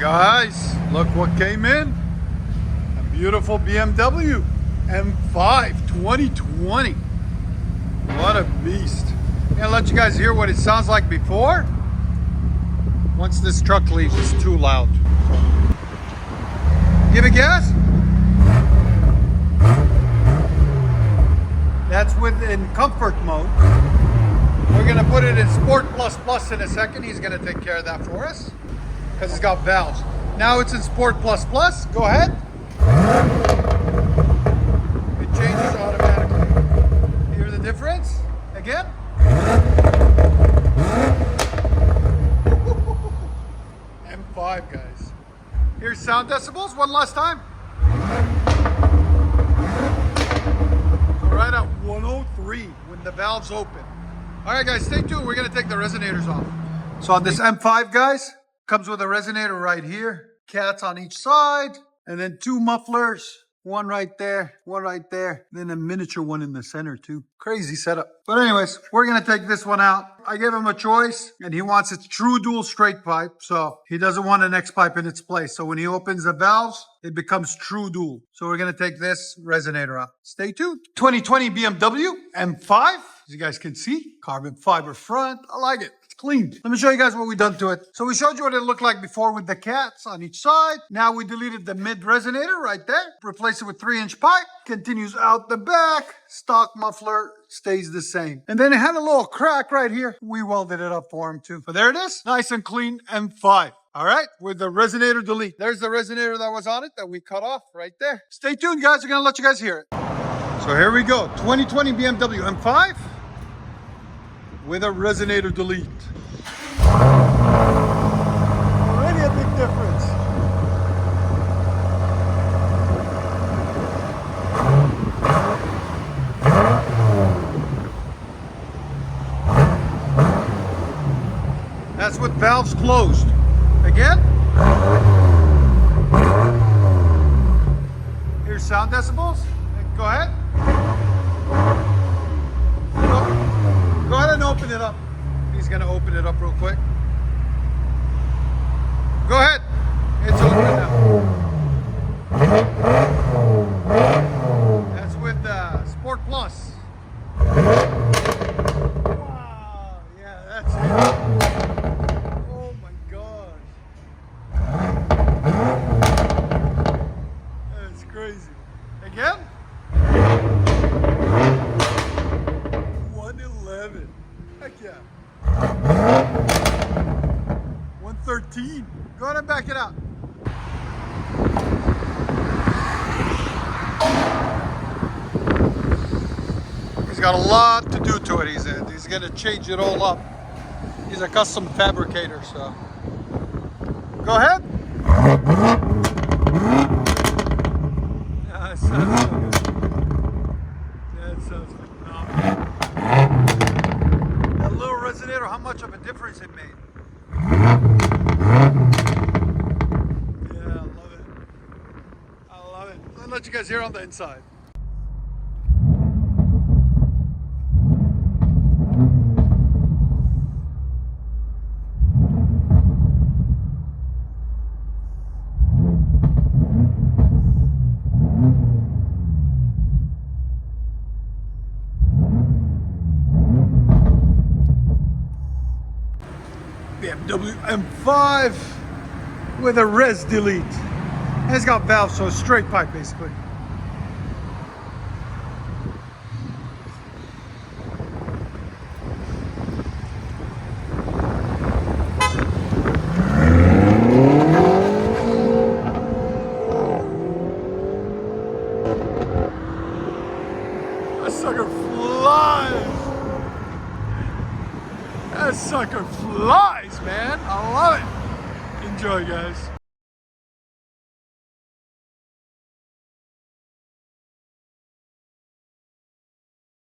Guys, look what came in. A beautiful BMW M5 2020. What a beast. I'm gonna let you guys hear what it sounds like before. Once this truck leaves, it's too loud. Give it gas. That's within comfort mode. We're gonna put it in Sport Plus Plus in a second. He's gonna take care of that for us because it's got valves. Now it's in Sport Plus Plus. Go ahead. It changes automatically. Hear the difference? Again. M5, guys. Here's sound decibels one last time. Right at 103 when the valves open. All right, guys, stay tuned. We're gonna take the resonators off. So on this M5, guys, comes with a resonator right here, cats on each side, and then two mufflers, one right there, one right there, then a miniature one in the center too. Crazy setup. But anyways, we're gonna take this one out. I gave him a choice, and he wants its true dual straight pipe, so he doesn't want an X pipe in its place. So when he opens the valves, it becomes true dual. So we're gonna take this resonator out. Stay tuned. 2020 BMW M5, as you guys can see, carbon fiber front. I like it. It's clean. Let me show you guys what we've done to it. So we showed you what it looked like before with the cats on each side. Now we deleted the mid resonator right there. Replace it with 3-inch pipe. Continues out the back. Stock muffler stays the same. And then it had a little crack right here. We welded it up for him too. But there it is. Nice and clean M5. All right, with the resonator delete. There's the resonator that was on it that we cut off right there. Stay tuned, guys. We're gonna let you guys hear it. So here we go. 2020 BMW M5 with a resonator delete. Already a big difference. That's with valves closed. Again. Here's sound decibels. Go ahead. Go ahead and open it up. He's gonna open it up real quick. Go ahead. It's open now. That's with Sport Plus. Wow. Yeah, that's it. Oh my gosh. That's crazy. Again? 111. Heck yeah. 113. Go ahead and back it out. He's got a lot to do to it. He's gonna change it all up. He's a custom fabricator, so. Go ahead. That sounds so good. That sounds phenomenal. That little resonator, how much of a difference it made. Yeah, I love it. I love it. I'll let you guys hear on the inside. BMW M5 with a res delete. And it's got valves, so straight pipe basically. That sucker flies. That sucker flies, man. I love it. Enjoy, guys.